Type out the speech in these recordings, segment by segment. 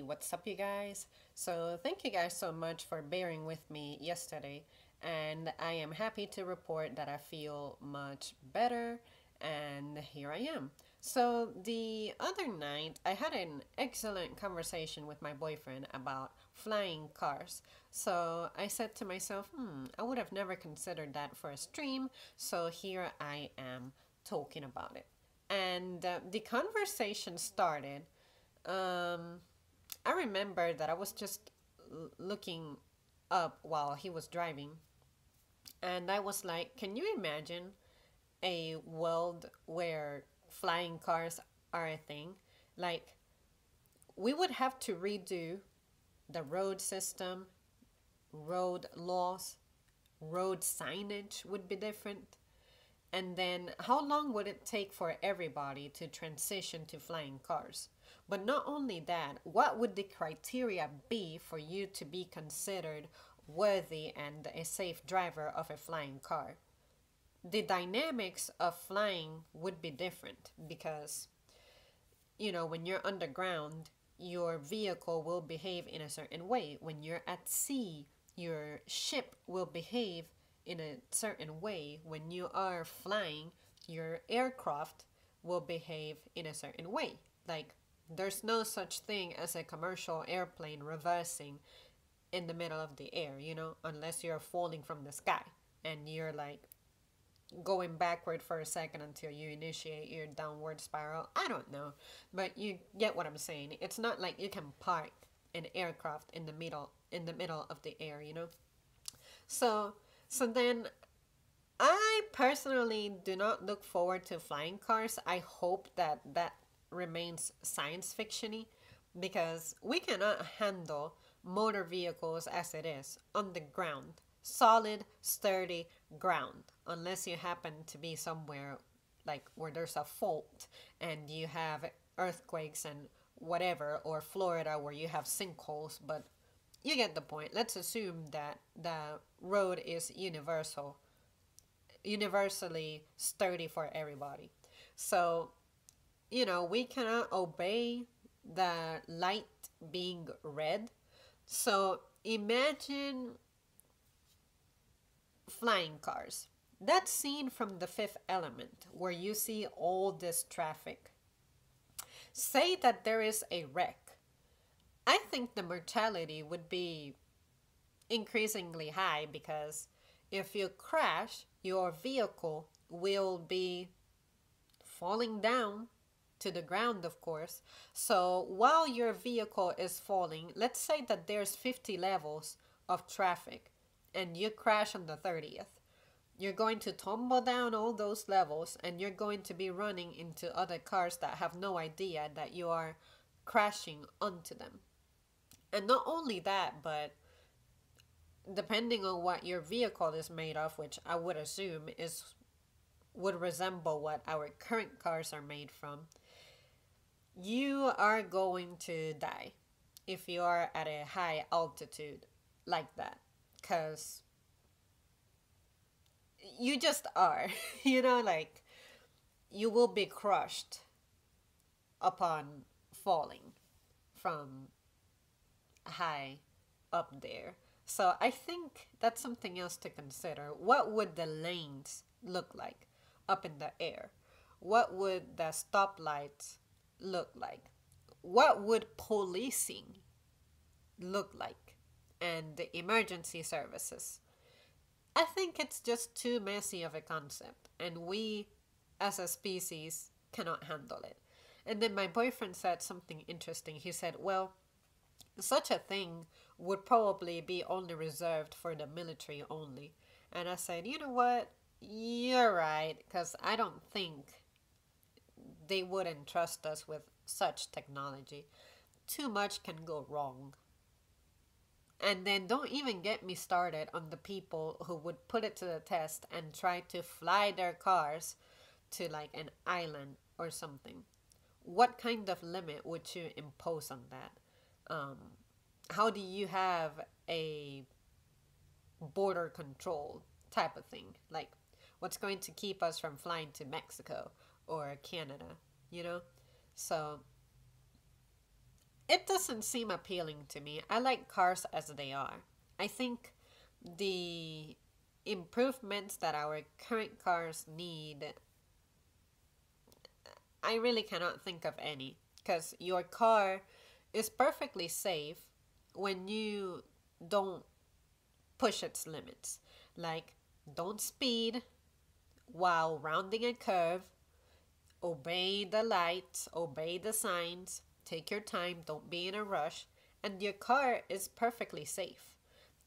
what's up, you guys? So, thank you guys so much for bearing with me yesterday, and I am happy to report that I feel much better, and here I am. So, the other night, I had an excellent conversation with my boyfriend about flying cars. So, I said to myself, I would have never considered that for a stream, so here I am talking about it. And the conversation started I remember that I was just looking up while he was driving, and I was like, can you imagine a world where flying cars are a thing? Like, we would have to redo the road system, road laws, road signage would be different. And then, how long would it take for everybody to transition to flying cars? But not only that, what would the criteria be for you to be considered worthy and a safe driver of a flying car? The dynamics of flying would be different because, when you're underground, your vehicle will behave in a certain way. When you're at sea, your ship will behave in a certain way. When you are flying, your aircraft will behave in a certain way. Like, there's no such thing as a commercial airplane reversing in the middle of the air, unless you're falling from the sky and you're like going backward for a second until you initiate your downward spiral. I don't know, but you get what I'm saying. It's not like you can park an aircraft in the middle of the air. So then I personally do not look forward to flying cars. I hope that remains science fictiony because we cannot handle motor vehicles as it is on the ground. Solid, sturdy ground. Unless you happen to be somewhere like where there's a fault and you have earthquakes and whatever, or Florida where you have sinkholes, but you get the point. Let's assume that the road is universally sturdy for everybody. So, we cannot obey the light being red. So, imagine flying cars. That scene from The Fifth Element where you see all this traffic. Say that there is a wreck. I think the mortality would be increasingly high because if you crash, your vehicle will be falling down to the ground, of course. So while your vehicle is falling, let's say that there's 50 levels of traffic and you crash on the 30th. You're going to tumble down all those levels and you're going to be running into other cars that have no idea that you are crashing onto them. And not only that, but depending on what your vehicle is made of, which I would assume would resemble what our current cars are made from, you are going to die if you are at a high altitude like that. Because you just are, like you will be crushed upon falling from high up there. So I think that's something else to consider. What would the lanes look like up in the air? What would the stoplights look like? What would policing look like? And the emergency services. I think it's just too messy of a concept, and we as a species cannot handle it. And then my boyfriend said something interesting. He said, well, such a thing would probably be only reserved for the military only. And I said, you know what? You're right, because I don't think they wouldn't trust us with such technology. Too much can go wrong. And then don't even get me started on the people who would put it to the test and try to fly their cars to like an island or something. What kind of limit would you impose on that? How do you have a border control type of thing? Like, what's going to keep us from flying to Mexico or Canada, you know? So it doesn't seem appealing to me. I like cars as they are. I think the improvements that our current cars need, I really cannot think of any. Because your car is perfectly safe when you don't push its limits. Like, don't speed while rounding a curve, obey the lights, obey the signs, take your time, don't be in a rush, and your car is perfectly safe.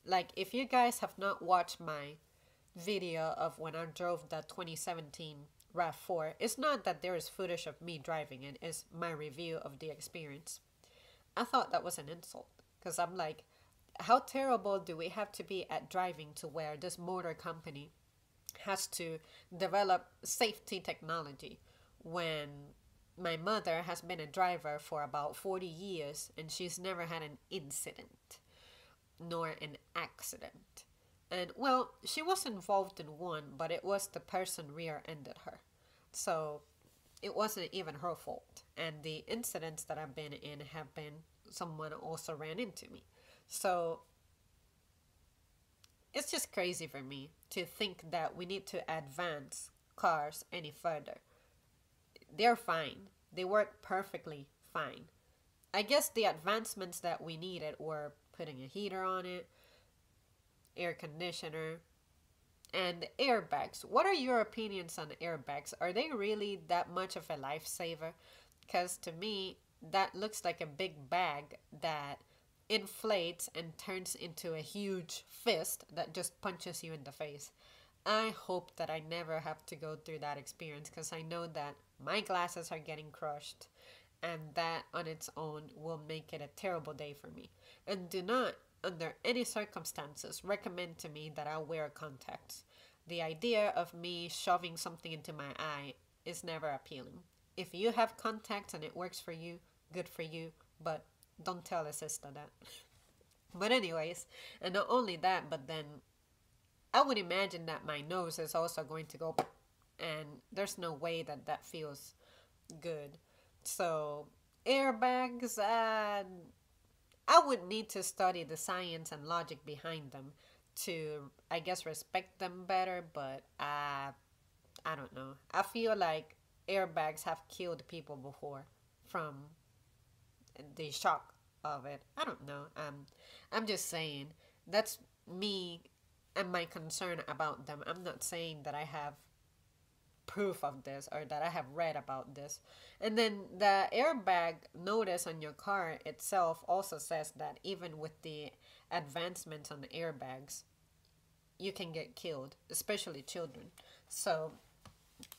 Like, if you guys have not watched my video of when I drove the 2017 RAV4, it's not that there is footage of me driving it, it's my review of the experience. I thought that was an insult because I'm like, how terrible do we have to be at driving to where this motor company has to develop safety technology when my mother has been a driver for about 40 years and she's never had an incident nor an accident. And well, she was involved in one, but it was the person rear ended her. So it wasn't even her fault. And the incidents that I've been in have been someone also ran into me. So it's just crazy for me to think that we need to advance cars any further. They're fine. They work perfectly fine. I guess the advancements that we needed were putting a heater on it, air conditioner, and airbags. What are your opinions on airbags? Are they really that much of a lifesaver? Because to me, that looks like a big bag that inflates and turns into a huge fist that just punches you in the face. I hope that I never have to go through that experience because I know that my glasses are getting crushed and that on its own will make it a terrible day for me. And do not, under any circumstances, recommend to me that I wear contacts. The idea of me shoving something into my eye is never appealing. If you have contacts and it works for you, good for you, but don't tell a sister that. But anyways, and not only that, but then I would imagine that my nose is also going to go, and there's no way that that feels good. So airbags, I would need to study the science and logic behind them to, I guess, respect them better. But I don't know. I feel like airbags have killed people before from the shock of it. I don't know. I'm just saying that's me and my concern about them. I'm not saying that I have proof of this or that I have read about this. And then the airbag notice on your car itself also says that even with the advancements on the airbags, you can get killed, especially children. So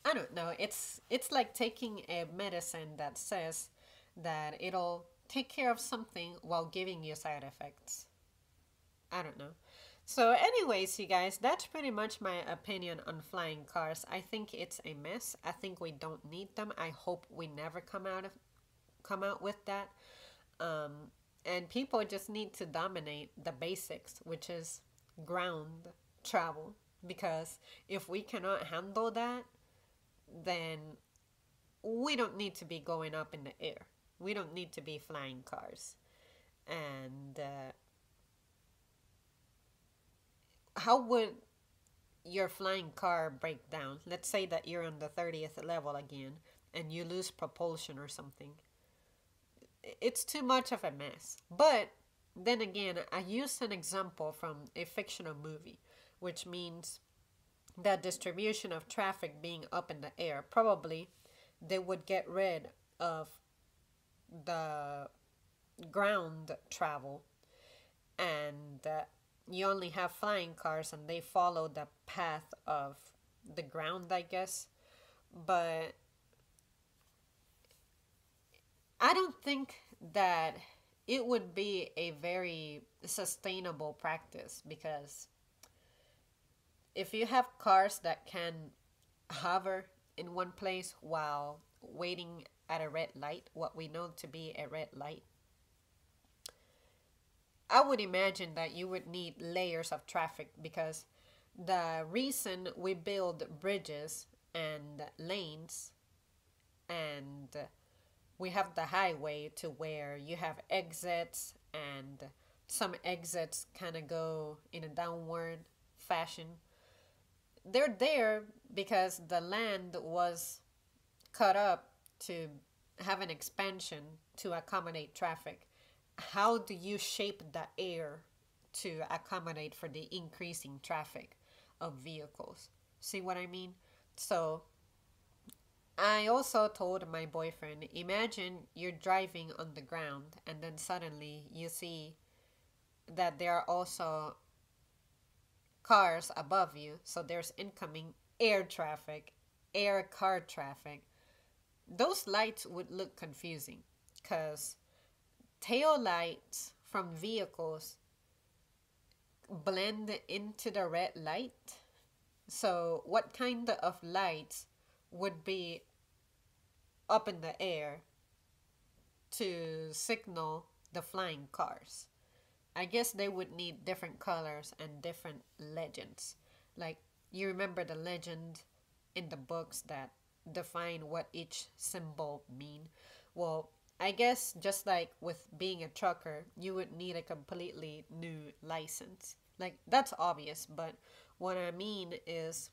I don't know. It's like taking a medicine that says that it'll take care of something while giving you side effects. I don't know. So, anyways, you guys, that's pretty much my opinion on flying cars. I think it's a mess. I think we don't need them. I hope we never come out with that. And people just need to dominate the basics, which is ground travel. Because if we cannot handle that, then we don't need to be going up in the air. We don't need to be flying cars. And how would your flying car break down? Let's say that you're on the 30th level again and you lose propulsion or something. It's too much of a mess. But then again, I used an example from a fictional movie, which means that distribution of traffic being up in the air. Probably they would get rid of the ground travel and you only have flying cars and they follow the path of the ground, I guess. But I don't think that it would be a very sustainable practice because if you have cars that can hover in one place while waiting at a red light, what we know to be a red light, I would imagine that you would need layers of traffic because the reason we build bridges and lanes and we have the highway to where you have exits, and some exits kind of go in a downward fashion. They're there because the land was cut up to have an expansion to accommodate traffic. How do you shape the air to accommodate for the increasing traffic of vehicles? See what I mean? So I also told my boyfriend, imagine you're driving on the ground and then suddenly you see that there are also cars above you. So there's incoming air traffic, air car traffic. Those lights would look confusing because tail lights from vehicles blend into the red light. So, what kind of lights would be up in the air to signal the flying cars? I guess they would need different colors and different legends. Like, you remember the legend in the books that define what each symbol mean? Well, I guess just like with being a trucker, you would need a completely new license. Like, that's obvious, but what I mean is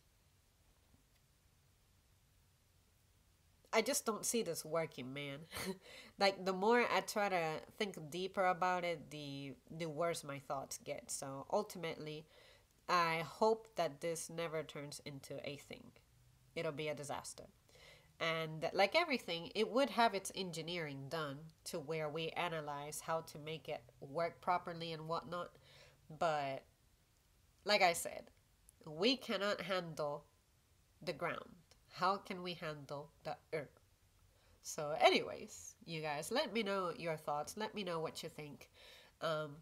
I just don't see this working, man. Like the more I try to think deeper about it, the worse my thoughts get. So ultimately, I hope that this never turns into a thing. It'll be a disaster. And like everything, it would have its engineering done to where we analyze how to make it work properly and whatnot. But like I said, we cannot handle the ground. How can we handle the earth? So, anyways, you guys, let me know your thoughts. Let me know what you think. Um,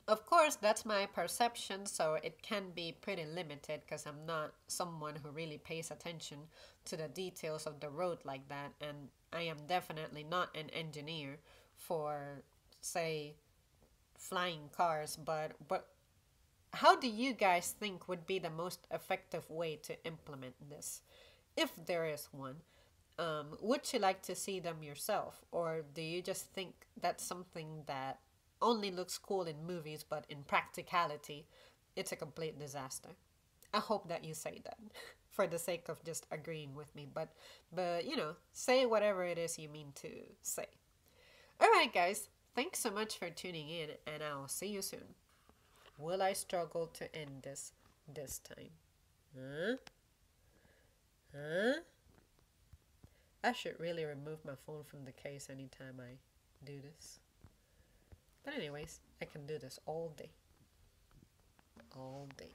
of course, that's my perception, so it can be pretty limited because I'm not someone who really pays attention to the details of the road like that, and I am definitely not an engineer for, say, flying cars. But how do you guys think would be the most effective way to implement this, if there is one? Would you like to see them yourself, or do you just think that's something that only looks cool in movies, but in practicality, it's a complete disaster? I hope that you say that for the sake of just agreeing with me, but say whatever it is you mean to say. All right, guys, thanks so much for tuning in, and I'll see you soon. Will I struggle to end this time? Huh? Huh? I should really remove my phone from the case anytime I do this. But anyways, I can do this all day. All day.